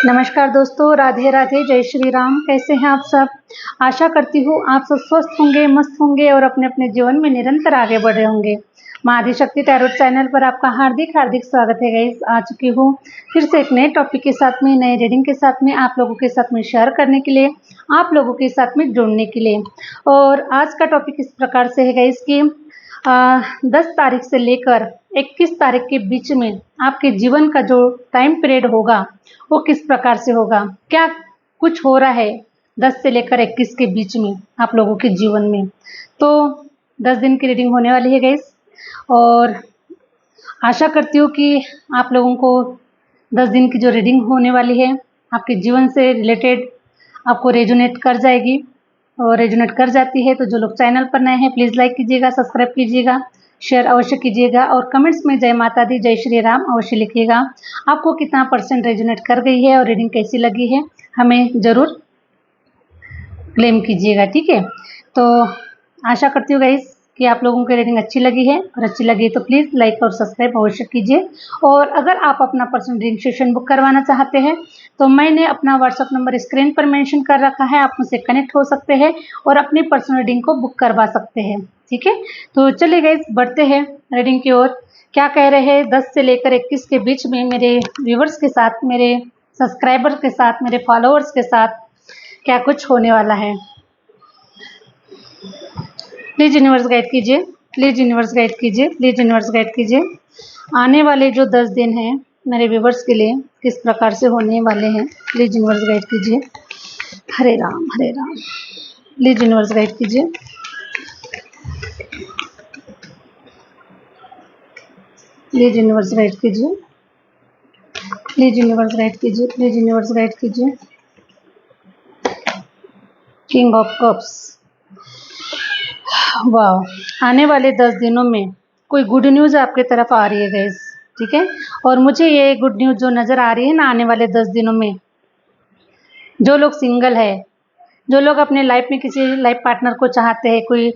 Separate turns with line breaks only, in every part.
नमस्कार दोस्तों, राधे राधे, जय श्री राम। कैसे हैं आप सब? आशा करती हूँ आप सब स्वस्थ होंगे, मस्त होंगे और अपने अपने जीवन में निरंतर आगे बढ़ रहे होंगे। माँ आदिशक्ति टैरोट चैनल पर आपका हार्दिक हार्दिक स्वागत है गाइस। आ चुकी हूँ फिर से एक नए टॉपिक के साथ में, नए रीडिंग के साथ में, आप लोगों के साथ में शेयर करने के लिए, आप लोगों के साथ में जुड़ने के लिए। और आज का टॉपिक इस प्रकार से है गाइस कि 10 तारीख से लेकर 21 तारीख के बीच में आपके जीवन का जो टाइम पीरियड होगा वो किस प्रकार से होगा, क्या कुछ हो रहा है 10 से लेकर 21 के बीच में आप लोगों के जीवन में। तो 10 दिन की रीडिंग होने वाली है गाइस, और आशा करती हूँ कि आप लोगों को 10 दिन की जो रीडिंग होने वाली है आपके जीवन से रिलेटेड आपको रेजोनेट कर जाएगी। और रेजोनेट कर जाती है तो जो लोग चैनल पर नए हैं प्लीज़ लाइक कीजिएगा, सब्सक्राइब कीजिएगा, शेयर अवश्य कीजिएगा और कमेंट्स में जय माता दी, जय श्री राम अवश्य लिखिएगा। आपको कितना % रेजोनेट कर गई है और रीडिंग कैसी लगी है हमें ज़रूर क्लेम कीजिएगा, ठीक है। तो आशा करती हूँ गाइस कि आप लोगों की रीडिंग अच्छी लगी है, और अच्छी लगी तो प्लीज़ लाइक और सब्सक्राइब अवश्य कीजिए। और अगर आप अपना पर्सनल रीडिंग सेशन बुक करवाना चाहते हैं तो मैंने अपना व्हाट्सअप नंबर स्क्रीन पर मेंशन कर रखा है, आप मुझसे कनेक्ट हो सकते हैं और अपनी पर्सनल रीडिंग को बुक करवा सकते हैं, ठीक है। तो चलिए गाइस बढ़ते हैं रीडिंग की ओर। क्या कह रहे हैं 10 से लेकर 21 के बीच में मेरे व्यूवर्स के साथ, मेरे सब्सक्राइबर के साथ, मेरे फॉलोअर्स के साथ क्या कुछ होने वाला है। प्लीज़ यूनिवर्स गाइड कीजिए, प्लीज़ यूनिवर्स गाइड कीजिए, प्लीज़ यूनिवर्स गाइड कीजिए। आने वाले जो 10 दिन हैं मेरे व्यूवर्स के लिए किस प्रकार से होने वाले हैं, प्लीज़ यूनिवर्स गाइड कीजिए। हरे Ram Hare Ram. Please universe guide कीजिए। प्लीज़ यूनिवर्स गाइड कीजिए, प्लीज़ यूनिवर्स गाइड कीजिए, प्लीज़ यूनिवर्स गाइड कीजिए। किंग ऑफ कप्स, वाह। आने वाले 10 दिनों में कोई गुड न्यूज़ आपके तरफ आ रही है गाइस, ठीक है। और मुझे ये गुड न्यूज़ जो नज़र आ रही है ना आने वाले 10 दिनों में, जो लोग सिंगल है, जो लोग अपने लाइफ में किसी लाइफ पार्टनर को चाहते हैं, कोई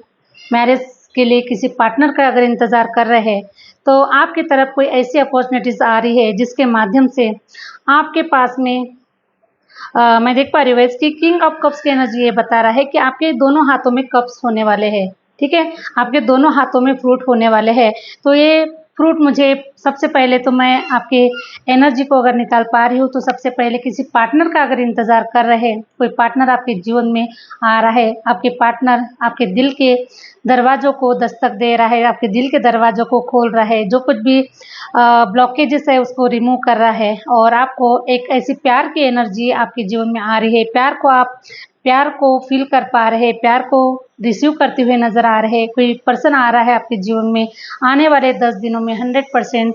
मैरिज के लिए किसी पार्टनर का अगर इंतज़ार कर रहे हैं, तो आपकी तरफ कोई ऐसी अपॉर्चुनिटीज़ आ रही है जिसके माध्यम से आपके पास में मैं देख पा रही हूँ इसकी किंग ऑफ कप्स की एनर्जी ये बता रहा है कि आपके दोनों हाथों में कप्स होने वाले हैं, ठीक है। आपके दोनों हाथों में फ्रूट होने वाले हैं। तो ये फ्रूट मुझे सबसे पहले तो मैं आपके एनर्जी को अगर निकाल पा रही हूँ तो सबसे पहले किसी पार्टनर का अगर इंतज़ार कर रहे हैं, कोई पार्टनर आपके जीवन में आ रहा है, आपके पार्टनर आपके दिल के दरवाज़ों को दस्तक दे रहा है, आपके दिल के दरवाज़ों को खोल रहा है, जो कुछ भी ब्लॉकेजेस है उसको रिमूव कर रहा है, और आपको एक ऐसी प्यार की एनर्जी आपके जीवन में आ रही है। प्यार को फील कर पा रहे हैं, प्यार को रिसीव करते हुए नज़र आ रहे हैं। कोई पर्सन आ रहा है आपके जीवन में आने वाले 10 दिनों में 100%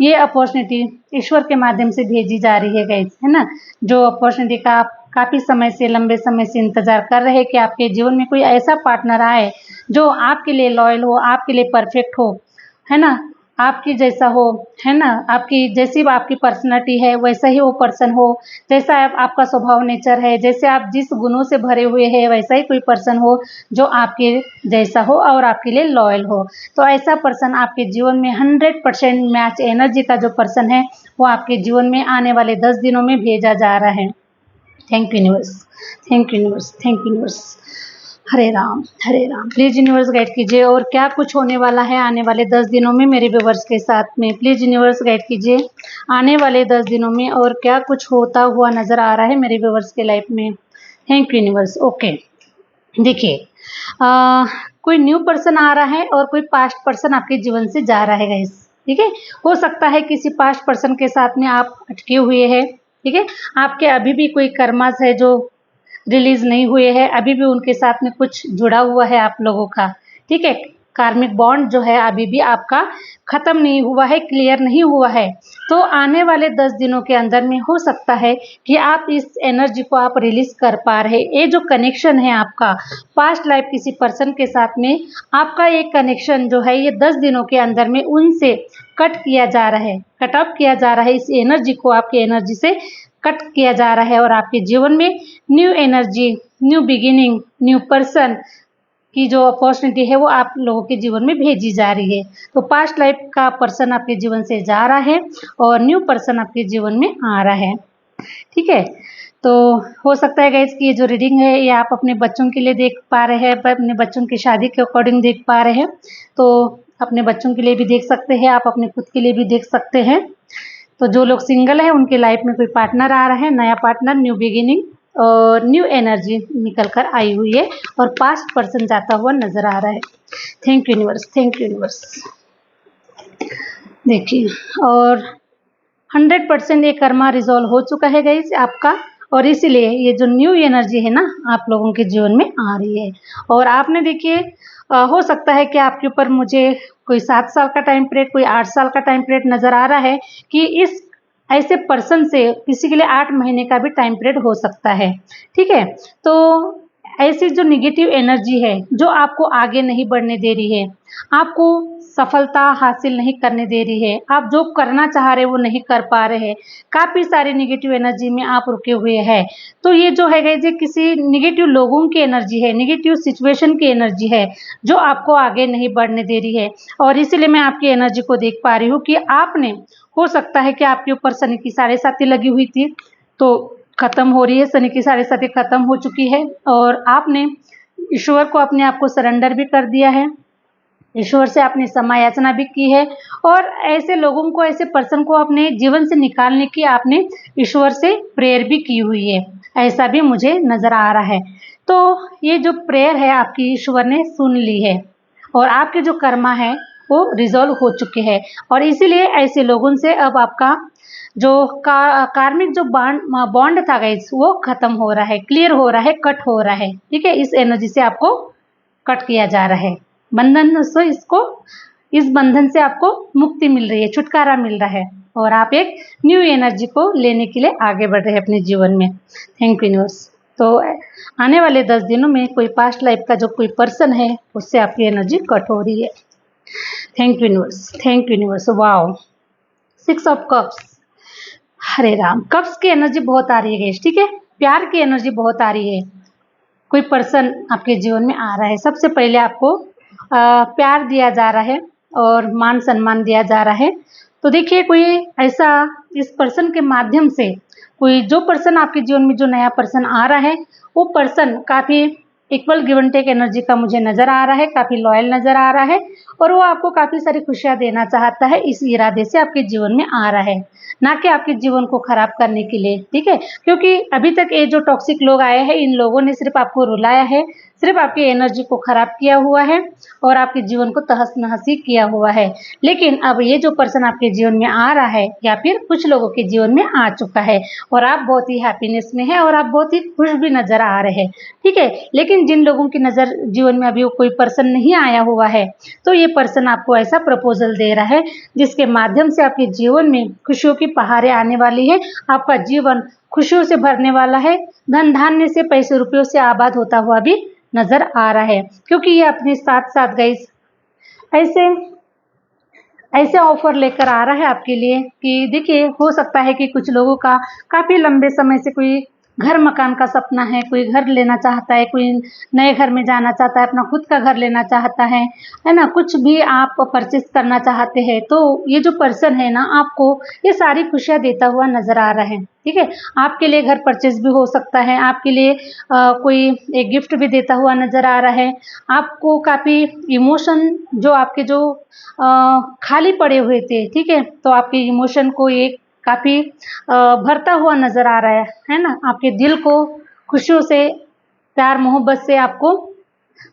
ये अपॉर्चुनिटी ईश्वर के माध्यम से भेजी जा रही है गाइस, है ना। जो अपॉर्चुनिटी का आप काफ़ी समय से, लंबे समय से इंतज़ार कर रहे हैं कि आपके जीवन में कोई ऐसा पार्टनर आए जो आपके लिए लॉयल हो, आपके लिए परफेक्ट हो, है ना, आपकी जैसा हो, है ना, आपकी जैसी आपकी पर्सनालिटी है वैसा ही वो पर्सन हो, जैसा आपका स्वभाव नेचर है, जैसे आप जिस गुणों से भरे हुए हैं वैसा ही कोई पर्सन हो जो आपके जैसा हो और आपके लिए लॉयल हो। तो ऐसा पर्सन आपके जीवन में 100% मैच एनर्जी का जो पर्सन है वो आपके जीवन में आने वाले 10 दिनों में भेजा जा रहा है। Thank you universe, thank you universe, thank you universe. Hare Ram Hare Ram. Please universe guide कीजिए और क्या कुछ होने वाला है आने वाले 10 दिनों में मेरे व्यूवर्स के साथ में। प्लीज़ यूनिवर्स गाइड कीजिए आने वाले 10 दिनों में और क्या कुछ होता हुआ नज़र आ रहा है मेरे व्यूवर्स के लाइफ में। Thank you universe. ओके, देखिए कोई न्यू पर्सन आ रहा है और कोई पास्ट पर्सन आपके जीवन से जा रहा है गाइस, ठीक है। हो सकता है किसी पास्ट पर्सन के साथ में आप अटके हुए हैं, ठीक है। आपके अभी भी कोई कर्मास है जो रिलीज नहीं हुए हैं, अभी भी उनके साथ में कुछ जुड़ा हुआ है आप लोगों का, ठीक है। कार्मिक बॉन्ड जो है अभी भी आपका ख़त्म नहीं हुआ है, क्लियर नहीं हुआ है। तो आने वाले 10 दिनों के अंदर में हो सकता है कि आप इस एनर्जी को आप रिलीज़ कर पा रहे। ये जो कनेक्शन है आपका पास्ट लाइफ किसी पर्सन के साथ में, आपका एक कनेक्शन जो है ये 10 दिनों के अंदर में उनसे कट किया जा रहा है, कट ऑफ किया जा रहा है। इस एनर्जी को आपकी एनर्जी से कट किया जा रहा है और आपके जीवन में new energy, new beginning, new person की जो अपॉर्चुनिटी है वो आप लोगों के जीवन में भेजी जा रही है। तो पास्ट लाइफ का पर्सन आपके जीवन से जा रहा है और न्यू पर्सन आपके जीवन में आ रहा है। ठीक है, तो हो सकता है गाइस कि ये जो रीडिंग है ये आप अपने बच्चों के लिए देख पा रहे हैं, अपने बच्चों की शादी के अकॉर्डिंग देख पा रहे हैं। तो अपने बच्चों के लिए भी देख सकते हैं, आप अपने खुद के लिए भी देख सकते हैं। तो जो लोग सिंगल है उनके लाइफ में कोई पार्टनर आ रहा है, नया पार्टनर, न्यू बिगिनिंग और न्यू एनर्जी निकल कर आई हुई है और पास्ट पर्सन जाता हुआ नजर आ रहा है। Thank you universe, thank you universe. देखिए, और 100% ये कर्मा रिजॉल्व हो चुका है गाइस आपका, और इसीलिए ये जो न्यू एनर्जी है ना आप लोगों के जीवन में आ रही है। और आपने देखिए हो सकता है कि आपके ऊपर मुझे कोई 7 साल का टाइम पीरियड, कोई 8 साल का टाइम पीरियड नज़र आ रहा है कि इस ऐसे पर्सन से किसी के लिए 8 महीने का भी टाइम पीरियड हो सकता है। ठीक है, तो ऐसी जो निगेटिव एनर्जी है जो आपको आगे नहीं बढ़ने दे रही है, आपको सफलता हासिल नहीं करने दे रही है, आप जो करना चाह रहे वो नहीं कर पा रहे हैं, काफ़ी सारी निगेटिव एनर्जी में आप रुके हुए हैं। तो ये जो है ये किसी निगेटिव लोगों की एनर्जी है, निगेटिव सिचुएशन की एनर्जी है जो आपको आगे नहीं बढ़ने दे रही है। और इसीलिए मैं आपकी एनर्जी को देख पा रही हूँ कि आपने, हो सकता है कि आपके ऊपर शनि की 7.5 लगी हुई थी, तो खत्म हो रही है, शनि की 7.5 खत्म हो चुकी है और आपने ईश्वर को अपने आप को सरेंडर भी कर दिया है, ईश्वर से आपने क्षमा याचना भी की है और ऐसे लोगों को, ऐसे पर्सन को अपने जीवन से निकालने की आपने ईश्वर से प्रेयर भी की हुई है, ऐसा भी मुझे नज़र आ रहा है। तो ये जो प्रेयर है आपकी ईश्वर ने सुन ली है और आपके जो कर्मा है वो रिजॉल्व हो चुके हैं और इसीलिए ऐसे लोगों से अब आपका जो कार्मिक जो बॉन्ड था गाइस वो खत्म हो रहा है, क्लियर हो रहा है, कट हो रहा है। ठीक है, इस एनर्जी से आपको कट किया जा रहा है, बंधन से इसको, इस बंधन से आपको मुक्ति मिल रही है, छुटकारा मिल रहा है और आप एक न्यू एनर्जी को लेने के लिए आगे बढ़ रहे हैं अपने जीवन में। Thank you universe. तो आने वाले 10 दिनों में कोई पास्ट लाइफ का जो कोई पर्सन है उससे आपकी एनर्जी कट हो रही है। Thank you universe, thank you universe. Wow, 6 of cups, Hare Ram. Cups की एनर्जी बहुत आ रही है गाइस, ठीक है, प्यार की एनर्जी बहुत आ रही है। कोई पर्सन आपके जीवन में आ रहा है, सबसे पहले आपको प्यार दिया जा रहा है और मान सम्मान दिया जा रहा है। तो देखिए, कोई ऐसा इस पर्सन के माध्यम से, कोई जो पर्सन आपके जीवन में, जो नया पर्सन आ रहा है वो पर्सन काफ़ी equal give and take energy का मुझे नज़र आ रहा है, काफ़ी लॉयल नज़र आ रहा है और वो आपको काफ़ी सारी खुशियाँ देना चाहता है, इस इरादे से आपके जीवन में आ रहा है, ना कि आपके जीवन को खराब करने के लिए। ठीक है, क्योंकि अभी तक ये जो टॉक्सिक लोग आए हैं, इन लोगों ने सिर्फ आपको रुलाया है, सिर्फ आपकी एनर्जी को खराब किया हुआ है और आपके जीवन को तहस नहसी किया हुआ है। लेकिन अब ये जो पर्सन आपके जीवन में आ रहा है या फिर कुछ लोगों के जीवन में आ चुका है और आप बहुत ही हैप्पीनेस में है और आप बहुत ही खुश भी नजर आ रहे हैं। ठीक है, लेकिन जिन लोगों की नज़र जीवन में अभी कोई पर्सन नहीं आया हुआ है, तो ये पर्सन आपको ऐसा प्रपोजल दे रहा है जिसके माध्यम से आपके जीवन में खुशियों की पहाड़ें आने वाली है, आपका जीवन खुशियों से भरने वाला है, धन धान्य से, पैसे रुपयों से आबाद होता हुआ भी नजर आ रहा है। क्योंकि ये अपने साथ साथ गाइस ऐसे ऐसे ऑफर लेकर आ रहा है आपके लिए कि देखिए, हो सकता है कि कुछ लोगों का काफ़ी लंबे समय से कोई घर मकान का सपना है, कोई घर लेना चाहता है, कोई नए घर में जाना चाहता है, अपना खुद का घर लेना चाहता है ना, कुछ भी आप परचेस करना चाहते हैं, तो ये जो पर्सन है ना आपको ये सारी खुशियाँ देता हुआ नज़र आ रहा है। ठीक है, आपके लिए घर परचेस भी हो सकता है, आपके लिए कोई एक गिफ्ट भी देता हुआ नज़र आ रहा है, आपको काफ़ी इमोशन जो आपके जो खाली पड़े हुए थे, ठीक है, तो आपके इमोशन को एक काफ़ी भरता हुआ नज़र आ रहा है ना, आपके दिल को खुशियों से, प्यार मोहब्बत से आपको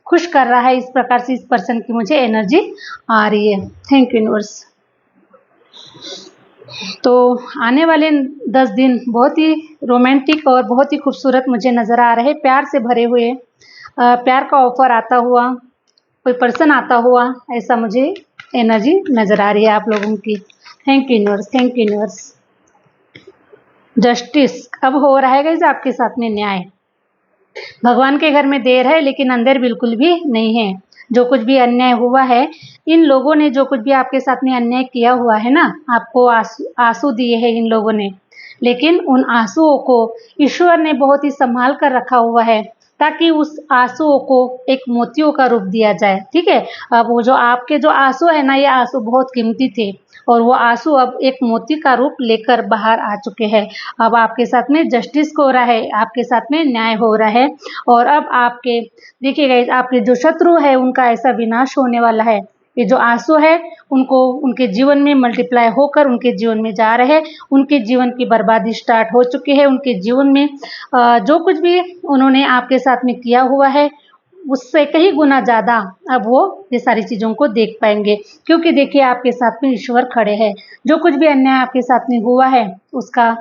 खुश कर रहा है। इस प्रकार से इस पर्सन की मुझे एनर्जी आ रही है। Thank you universe. तो आने वाले 10 दिन बहुत ही रोमांटिक और बहुत ही खूबसूरत मुझे नज़र आ रहे हैं, प्यार से भरे हुए, प्यार का ऑफर आता हुआ, कोई पर्सन आता हुआ, ऐसा मुझे एनर्जी नज़र आ रही है आप लोगों की। Thank you universe, thank you universe. Justice अब हो रहा है गाइस आपके साथ में न्याय। भगवान के घर में देर है लेकिन अंधेर बिल्कुल भी नहीं है। जो कुछ भी अन्याय हुआ है, इन लोगों ने जो कुछ भी आपके साथ में अन्याय किया हुआ है ना, आपको आंसू दिए हैं इन लोगों ने, लेकिन उन आंसुओं को ईश्वर ने बहुत ही संभाल कर रखा हुआ है ताकि उस आंसुओं को एक मोतियों का रूप दिया जाए। ठीक है, अब वो जो आपके जो आंसू है ना, ये आंसू बहुत कीमती थे और वो आंसू अब एक मोती का रूप लेकर बाहर आ चुके हैं। अब आपके साथ में जस्टिस हो रहा है, आपके साथ में न्याय हो रहा है और अब आपके देखिए गाइस, आपके जो शत्रु है उनका ऐसा विनाश होने वाला है। ये जो आंसू है उनको उनके जीवन में मल्टीप्लाई होकर उनके जीवन में जा रहे हैं, उनके जीवन की बर्बादी स्टार्ट हो चुकी है। उनके जीवन में जो कुछ भी उन्होंने आपके साथ में किया हुआ है उससे कहीं गुना ज़्यादा अब वो ये सारी चीज़ों को देख पाएंगे, क्योंकि देखिए आपके साथ में ईश्वर खड़े हैं। जो कुछ भी अन्याय आपके साथ में हुआ है उसका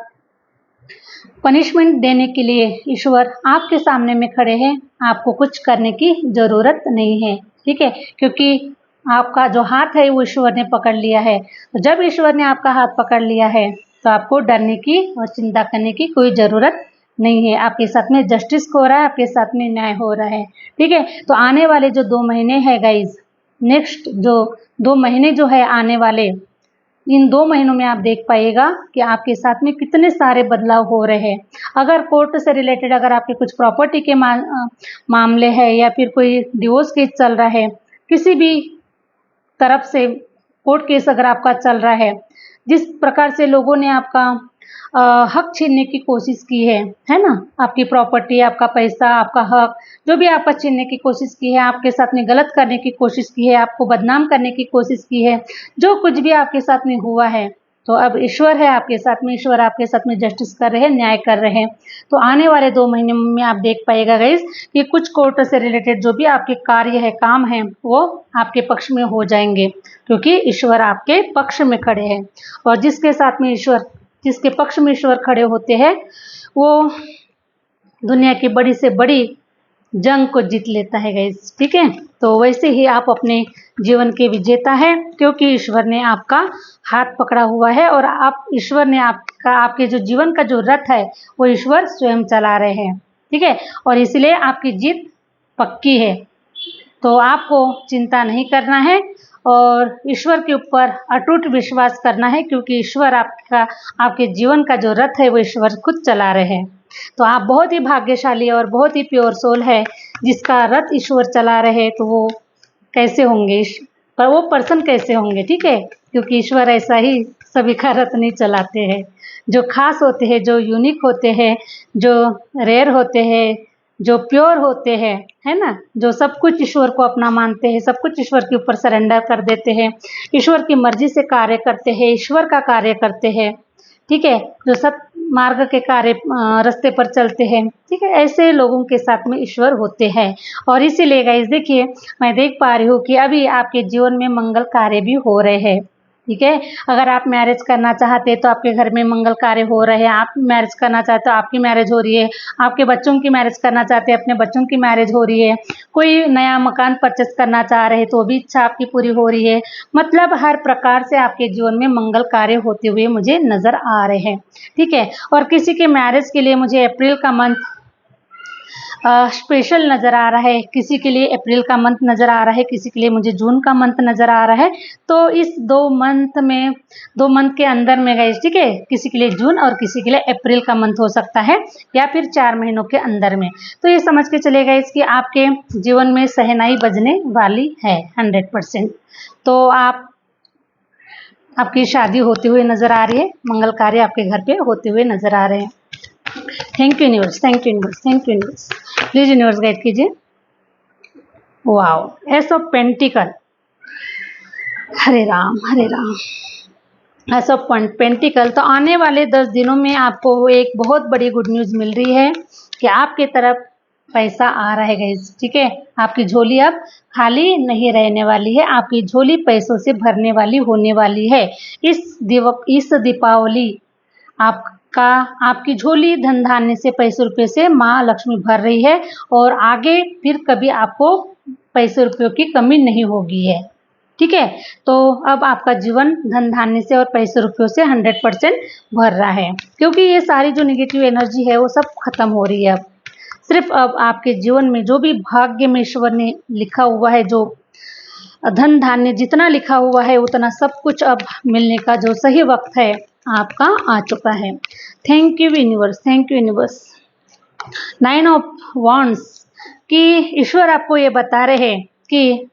पनिशमेंट देने के लिए ईश्वर आपके सामने में खड़े हैं। आपको कुछ करने की ज़रूरत नहीं है। ठीक है, क्योंकि आपका जो हाथ है वो ईश्वर ने पकड़ लिया है। तो जब ईश्वर ने आपका हाथ पकड़ लिया है तो आपको डरने की और चिंता करने की कोई ज़रूरत नहीं है। आपके साथ में जस्टिस हो रहा है, आपके साथ में न्याय हो रहा है। ठीक है, तो आने वाले जो 2 महीने हैं गाइज, नेक्स्ट जो 2 महीने जो है आने वाले, इन 2 महीनों में आप देख पाइएगा कि आपके साथ में कितने सारे बदलाव हो रहे हैं। अगर कोर्ट से रिलेटेड अगर आपके कुछ प्रॉपर्टी के मामले हैं या फिर कोई डिवोर्स केस चल रहा है, किसी भी तरफ से कोर्ट केस अगर आपका चल रहा है, जिस प्रकार से लोगों ने आपका हक छीनने की कोशिश की है ना, आपकी प्रॉपर्टी, आपका पैसा, आपका हक, जो भी आपका छीनने की कोशिश की है, आपके साथ में गलत करने की कोशिश की है, आपको बदनाम करने की कोशिश की है, जो कुछ भी आपके साथ में हुआ है, तो अब ईश्वर है आपके साथ में, ईश्वर आपके साथ में जस्टिस कर रहे हैं, न्याय कर रहे हैं। तो आने वाले 2 महीने में आप देख पाइएगा गाइस कि कुछ कोर्ट से रिलेटेड जो भी आपके कार्य है, काम है, वो आपके पक्ष में हो जाएंगे, क्योंकि ईश्वर आपके पक्ष में खड़े हैं। और जिसके पक्ष में ईश्वर खड़े होते हैं वो दुनिया की बड़ी से बड़ी जंग को जीत लेता है गाइस। ठीक है, तो वैसे ही आप अपने जीवन के विजेता हैं, क्योंकि ईश्वर ने आपका हाथ पकड़ा हुआ है और आप ईश्वर ने आपके जो जीवन का जो रथ है वो ईश्वर स्वयं चला रहे हैं। ठीक है, और इसलिए आपकी जीत पक्की है। तो आपको चिंता नहीं करना है और ईश्वर के ऊपर अटूट विश्वास करना है, क्योंकि ईश्वर आपके जीवन का जो रथ है वो ईश्वर खुद चला रहे हैं। तो आप बहुत ही भाग्यशाली और बहुत ही प्योर सोल है जिसका रथ ईश्वर चला रहे। तो वो कैसे होंगे, पर वो पर्सन कैसे होंगे? ठीक है, क्योंकि ईश्वर ऐसा ही सभी का रथ नहीं चलाते हैं। जो खास होते हैं, जो यूनिक होते हैं, जो रेयर होते हैं, जो प्योर होते हैं, है ना, जो सब कुछ ईश्वर को अपना मानते हैं, सब कुछ ईश्वर के ऊपर सरेंडर कर देते हैं, ईश्वर की मर्जी से कार्य करते हैं, ईश्वर का कार्य करते हैं। ठीक है, जो सब मार्ग के कार्य रास्ते पर चलते हैं। ठीक है, ऐसे लोगों के साथ में ईश्वर होते हैं। और इसीलिए गाइस देखिए, मैं देख पा रही हूँ कि अभी आपके जीवन में मंगल कार्य भी हो रहे हैं। ठीक है, अगर आप मैरिज करना चाहते हैं तो आपके घर में मंगल कार्य हो रहे हैं। आप मैरिज करना चाहते हो, आपकी मैरिज हो रही है। आपके बच्चों की मैरिज करना चाहते हैं, अपने बच्चों की मैरिज हो रही है। कोई नया मकान परचेस करना चाह रहे हैं तो भी इच्छा आपकी पूरी हो रही है। मतलब हर प्रकार से आपके जीवन में मंगल कार्य होते हुए मुझे नज़र आ रहे हैं। ठीक है, और किसी के मैरिज के लिए मुझे अप्रैल का मंथ स्पेशल नज़र आ रहा है, किसी के लिए अप्रैल का मंथ नज़र आ रहा है, किसी के लिए मुझे जून का मंथ नज़र आ रहा है। तो इस 2 मंथ के अंदर में गाइस, ठीक है, किसी के लिए जून और किसी के लिए अप्रैल का मंथ हो सकता है, या फिर 4 महीनों के अंदर में। तो ये समझ के चले गाइस कि आपके जीवन में सहनाई बजने वाली है 100%। तो आपकी शादी होते हुए नज़र आ रही है, मंगल कार्य आपके घर पे होते हुए नज़र आ रहे हैं। Thank you universe, thank you universe, thank you universe. Please universe guide कीजिए। Wow, ace of pentacles, Hare Ram Hare Ram. Ace of pentacles, तो आने वाले 10 दिनों में आपको एक बहुत बड़ी गुड न्यूज़ मिल रही है कि आपके तरफ पैसा आ रहा है गाइस। ठीक है, आपकी झोली अब खाली नहीं रहने वाली है, आपकी झोली पैसों से भरने वाली होने वाली है। इस दीपावली आपकी झोली धन धान्य से, पैसे रुपये से माँ लक्ष्मी भर रही है और आगे फिर कभी आपको पैसे रुपयों की कमी नहीं होगी है। ठीक है, तो अब आपका जीवन धन धान्य से और पैसे रुपयों से 100% भर रहा है, क्योंकि ये सारी जो निगेटिव एनर्जी है वो सब खत्म हो रही है। अब सिर्फ अब आपके जीवन में जो भी भाग्य में ईश्वर ने लिखा हुआ है, जो धन धान्य जितना लिखा हुआ है उतना सब कुछ अब मिलने का जो सही वक्त है आपका आ चुका है। Thank you universe, thank you universe. 9 of wands, कि ईश्वर आपको ये बता रहे हैं कि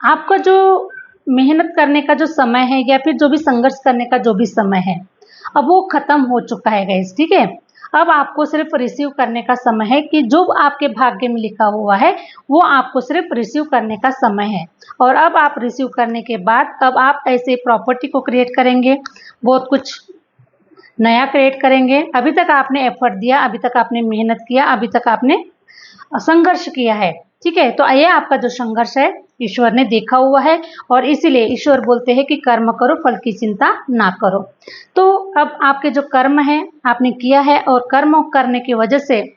आपका जो मेहनत करने का जो समय है या फिर जो भी संघर्ष करने का जो भी समय है, अब वो खत्म हो चुका है गाइस, ठीक है। अब आपको सिर्फ रिसीव करने का समय है कि जो आपके भाग्य में लिखा हुआ है वो आपको सिर्फ रिसीव करने का समय है। और अब आप रिसीव करने के बाद अब आप ऐसे प्रॉपर्टी को क्रिएट करेंगे, बहुत कुछ नया क्रिएट करेंगे। अभी तक आपने एफर्ट दिया, अभी तक आपने मेहनत किया, अभी तक आपने संघर्ष किया है, ठीक है। तो ये आपका जो संघर्ष है ईश्वर ने देखा हुआ है और इसीलिए ईश्वर बोलते हैं कि कर्म करो, फल की चिंता ना करो। तो अब आपके जो कर्म है आपने किया है और कर्म करने की वजह से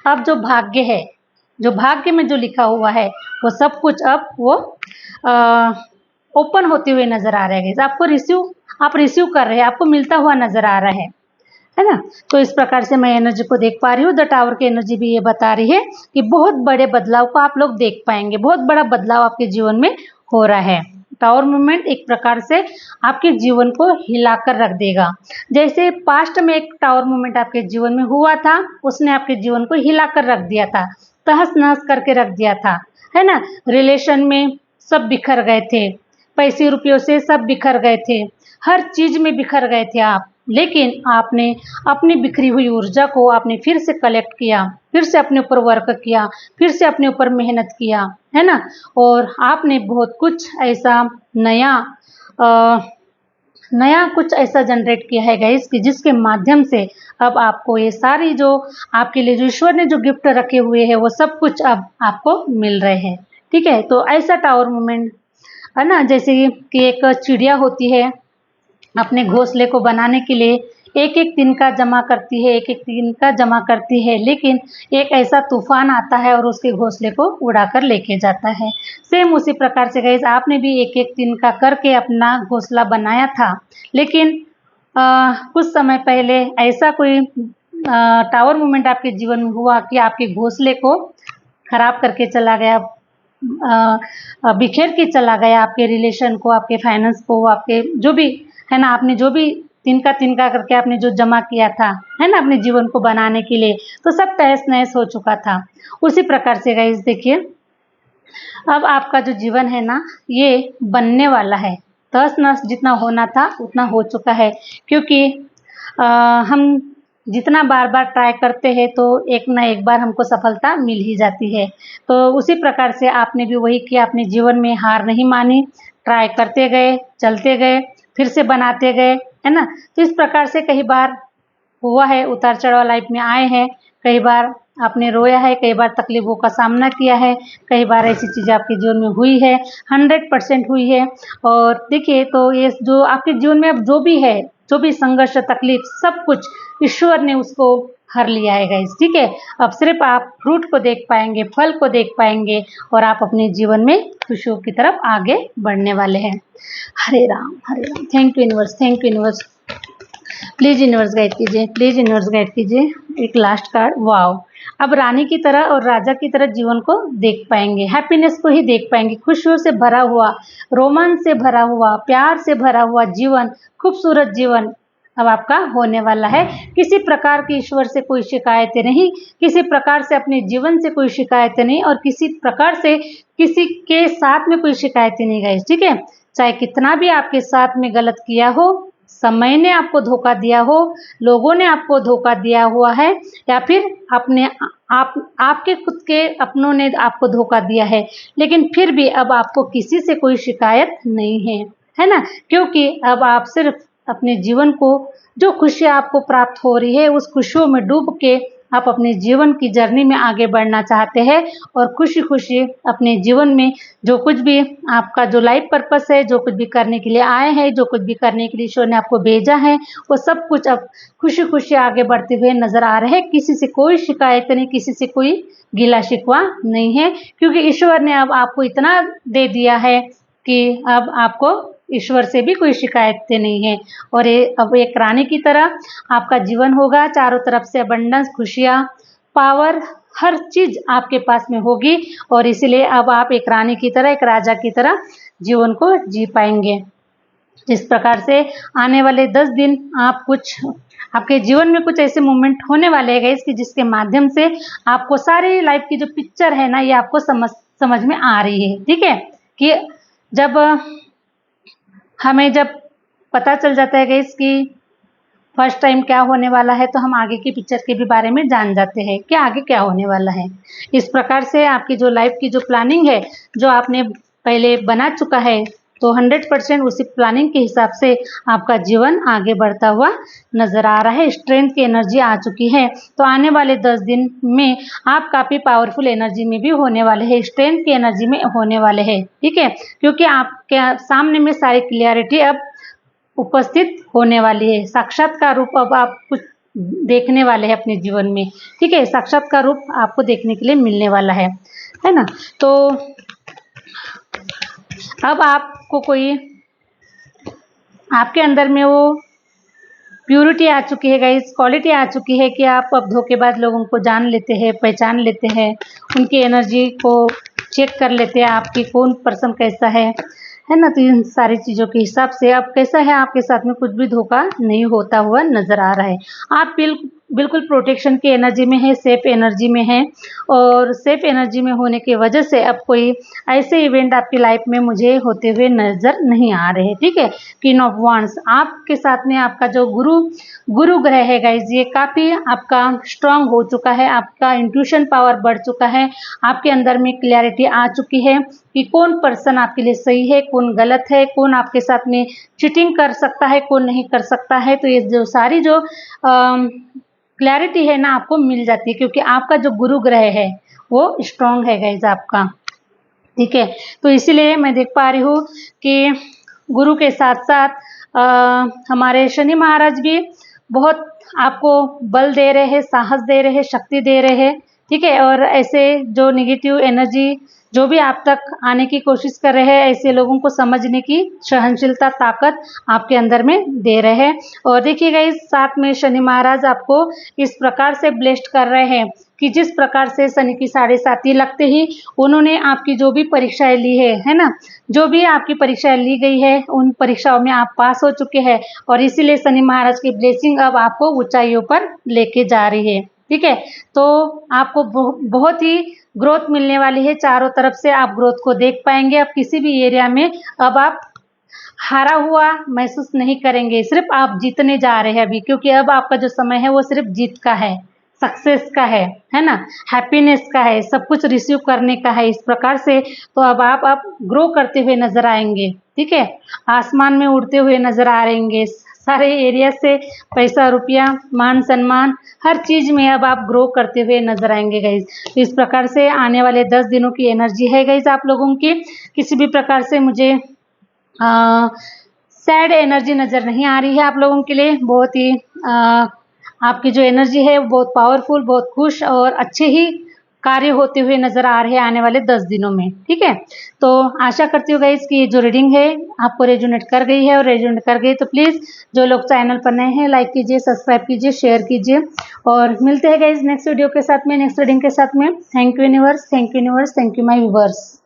अब जो भाग्य है, जो भाग्य में जो लिखा हुआ है वो सब कुछ अब वो ओपन होते हुए नजर आ रहे हैं। आप रिसीव कर रहे हैं, आपको मिलता हुआ नजर आ रहा है ना। तो इस प्रकार से मैं एनर्जी को देख पा रही हूँ। द टावर की एनर्जी भी ये बता रही है कि बहुत बड़े बदलाव को आप लोग देख पाएंगे, बहुत बड़ा बदलाव आपके जीवन में हो रहा है। टावर मूवमेंट एक प्रकार से आपके जीवन को हिलाकर रख देगा। जैसे पास्ट में एक टावर मूवमेंट आपके जीवन में हुआ था, उसने आपके जीवन को हिलाकर रख दिया था, तहस नहस करके रख दिया था, है ना। रिलेशन में सब बिखर गए थे, पैसे रुपयों से सब बिखर गए थे, हर चीज में बिखर गए थे आप। लेकिन आपने अपनी बिखरी हुई ऊर्जा को आपने फिर से कलेक्ट किया, फिर से अपने ऊपर वर्क किया, फिर से अपने ऊपर मेहनत किया, है ना। और आपने बहुत कुछ ऐसा नया कुछ ऐसा जनरेट किया है गाइस कि जिसके माध्यम से अब आपको ये सारी जो आपके लिए जो ईश्वर ने जो गिफ्ट रखे हुए हैं वो सब कुछ अब आपको मिल रहे हैं, ठीक है। तो ऐसा टावर मूवमेंट है ना, जैसे कि एक चिड़िया होती है, अपने घोंसले को बनाने के लिए एक एक दिन का जमा करती है, एक एक दिन का जमा करती है, लेकिन एक ऐसा तूफान आता है और उसके घोंसले को उड़ाकर लेके जाता है। सेम उसी प्रकार से गाइस आपने भी एक एक दिन का करके अपना घोंसला बनाया था, लेकिन कुछ समय पहले ऐसा कोई टावर मूवमेंट आपके जीवन में हुआ कि आपके घोंसले को खराब करके चला गया, बिखेर के चला गया आपके रिलेशन को, आपके फाइनेंस को, आपके जो भी है ना, आपने जो भी तिनका करके आपने जो जमा किया था, है ना, अपने जीवन को बनाने के लिए, तो सब तहस नहस हो चुका था। उसी प्रकार से गाइस देखिए अब आपका जो जीवन है ना ये बनने वाला है। तहस नहस जितना होना था उतना हो चुका है, क्योंकि हम जितना बार बार ट्राई करते हैं तो एक ना एक बार हमको सफलता मिल ही जाती है। तो उसी प्रकार से आपने भी वही किया, अपने जीवन में हार नहीं मानी, ट्राई करते गए, चलते गए, फिर से बनाते गए, है ना। तो इस प्रकार से कई बार हुआ है, उतार चढ़ाव लाइफ में आए हैं, कई बार आपने रोया है, कई बार तकलीफों का सामना किया है, कई बार ऐसी चीज़ें आपके जीवन में हुई है, 100% हुई है। और देखिए तो ये जो आपके जीवन में अब जो भी है, जो भी संघर्ष तकलीफ सब कुछ ईश्वर ने उसको हर लिया है गाइस, ठीक है। अब सिर्फ आप फ्रूट को देख पाएंगे, फल को देख पाएंगे और आप अपने जीवन में खुशियों की तरफ आगे बढ़ने वाले हैं। Hare Ram Hare Ram. Thank you universe, thank you universe. Please universe guide कीजिए, प्लीज यूनिवर्स गाइड कीजिए। एक लास्ट कार्ड, वाओ। अब रानी की तरह और राजा की तरह जीवन को देख पाएंगे, हैप्पीनेस को ही देख पाएंगे, खुशियों से भरा हुआ, रोमांच से भरा हुआ, प्यार से भरा हुआ जीवन, खूबसूरत जीवन अब आपका होने वाला है। किसी प्रकार की ईश्वर से कोई शिकायतें नहीं, किसी प्रकार से अपने जीवन से कोई शिकायतें नहीं, और किसी प्रकार से किसी के साथ में कोई शिकायतें नहीं गाइस, ठीक है। चाहे कितना भी आपके साथ में गलत किया हो, समय ने आपको धोखा दिया हो, लोगों ने आपको धोखा दिया हुआ है, या फिर आपके खुद के अपनों ने आपको धोखा दिया है, लेकिन फिर भी अब आपको किसी से कोई शिकायत नहीं है ना। क्योंकि अब आप सिर्फ अपने जीवन को, जो खुशियाँ आपको प्राप्त हो रही है उस खुशियों में डूब के आप अपने जीवन की जर्नी में आगे बढ़ना चाहते हैं, और खुशी खुशी अपने जीवन में जो कुछ भी आपका जो लाइफ पर्पस है, जो कुछ भी करने के लिए आए हैं, जो कुछ भी करने के लिए ईश्वर ने आपको भेजा है, वो सब कुछ अब खुशी खुशी आगे बढ़ते हुए नजर आ रहे हैं। किसी से कोई शिकायत नहीं, किसी से कोई गिला शिकवा नहीं है, क्योंकि ईश्वर ने अब आपको इतना दे दिया है कि अब आपको ईश्वर से भी कोई शिकायतें नहीं है। और अब एक रानी की तरह आपका जीवन होगा, चारों तरफ से अबंडेंस, खुशियाँ, पावर, हर चीज आपके पास में होगी, और इसलिए अब आप एक रानी की तरह, एक राजा की तरह जीवन को जी पाएंगे। इस प्रकार से आने वाले 10 दिन आपके जीवन में कुछ ऐसे मोमेंट होने वाले हैं गाइस कि जिसके माध्यम से आपको सारी लाइफ की जो पिक्चर है ना, ये आपको समझ में आ रही है। ठीक है, कि जब हमें जब पता चल जाता है गाइस कि फर्स्ट टाइम क्या होने वाला है, तो हम आगे की पिक्चर के भी बारे में जान जाते हैं कि आगे क्या होने वाला है। इस प्रकार से आपकी जो लाइफ की जो प्लानिंग है, जो आपने पहले बना चुका है, तो 100% उसी प्लानिंग के हिसाब से आपका जीवन आगे बढ़ता हुआ नजर आ रहा है। स्ट्रेंथ की एनर्जी आ चुकी है, तो आने वाले 10 दिन में आप काफ़ी पावरफुल एनर्जी में भी होने वाले हैं, स्ट्रेंथ की एनर्जी में होने वाले हैं। ठीक है, क्योंकि आपके सामने में सारी क्लियरिटी अब उपस्थित होने वाली है। साक्षात्कार रूप अब आप कुछ देखने वाले हैं अपने जीवन में। ठीक है, साक्षात्कार रूप आपको देखने के लिए मिलने वाला है ना। तो अब आपको कोई आपके अंदर में वो प्यूरिटी आ चुकी है गाइस, क्वालिटी आ चुकी है कि आप अब धोखेबाज लोगों को जान लेते हैं, पहचान लेते हैं, उनकी एनर्जी को चेक कर लेते हैं, आपकी कौन पर्सन कैसा है ना। तो इन सारी चीज़ों के हिसाब से अब कैसा है, आपके साथ में कुछ भी धोखा नहीं होता हुआ नजर आ रहा है। आप बिल्कुल प्रोटेक्शन की एनर्जी में है, सेफ एनर्जी में है, और सेफ एनर्जी में होने की वजह से अब कोई ऐसे इवेंट आपकी लाइफ में मुझे होते हुए नजर नहीं आ रहे। ठीक है, किंग ऑफ वांड्स आपके साथ में आपका जो गुरु ग्रह है गाइज, ये काफ़ी आपका स्ट्रांग हो चुका है, आपका इंट्यूशन पावर बढ़ चुका है, आपके अंदर में क्लैरिटी आ चुकी है कि कौन पर्सन आपके लिए सही है, कौन गलत है, कौन आपके साथ में चीटिंग कर सकता है, कौन नहीं कर सकता है। तो ये जो सारी जो क्लैरिटी है ना, आपको मिल जाती है, क्योंकि आपका जो गुरु ग्रह है वो स्ट्रांग है गाइज आपका। ठीक है, तो इसीलिए मैं देख पा रही हूँ कि गुरु के साथ साथ हमारे शनि महाराज भी बहुत आपको बल दे रहे हैं, साहस दे रहे हैं, शक्ति दे रहे हैं। ठीक है, और ऐसे जो नेगेटिव एनर्जी जो भी आप तक आने की कोशिश कर रहे हैं, ऐसे लोगों को समझने की सहनशीलता, ताकत आपके अंदर में दे रहे हैं। और देखिएगा, इस साथ में शनि महाराज आपको इस प्रकार से ब्लेस्ड कर रहे हैं कि जिस प्रकार से शनि की 7.5 लगते ही उन्होंने आपकी जो भी परीक्षाएं ली है ना, जो भी आपकी परीक्षाएं ली गई है, उन परीक्षाओं में आप पास हो चुके हैं, और इसीलिए शनि महाराज की ब्लेसिंग अब आपको ऊंचाइयों पर लेके जा रही है। ठीक है, तो आपको बहुत ही ग्रोथ मिलने वाली है, चारों तरफ से आप ग्रोथ को देख पाएंगे। अब किसी भी एरिया में अब आप हारा हुआ महसूस नहीं करेंगे, सिर्फ आप जीतने जा रहे हैं अभी, क्योंकि अब आपका जो समय है वो सिर्फ जीत का है, सक्सेस का है ना, हैप्पीनेस का है, सब कुछ रिसीव करने का है। इस प्रकार से तो अब आप ग्रो करते हुए नजर आएंगे। ठीक है, आसमान में उड़ते हुए नजर आ रहेंगे, सारे एरिया से पैसा, रुपया, मान सम्मान, हर चीज में अब आप ग्रो करते हुए नजर आएंगे गाइज। तो इस प्रकार से आने वाले 10 दिनों की एनर्जी है गाइज आप लोगों की। किसी भी प्रकार से मुझे सैड एनर्जी नज़र नहीं आ रही है आप लोगों के लिए। बहुत ही आपकी जो एनर्जी है वो बहुत पावरफुल, बहुत खुश और अच्छे ही कार्य होते हुए नज़र आ रहे हैं आने वाले 10 दिनों में। ठीक है, तो आशा करती हूँ गाइस कि ये जो रीडिंग है आपको रेजोनेट कर गई है, और रेजोनेट कर गई तो प्लीज़ जो लोग चैनल पर नए हैं लाइक कीजिए, सब्सक्राइब कीजिए, शेयर कीजिए, और मिलते हैं गाइस नेक्स्ट वीडियो के साथ में, नेक्स्ट रीडिंग के साथ में। Thank you universe, thank you universe, thank you my viewers.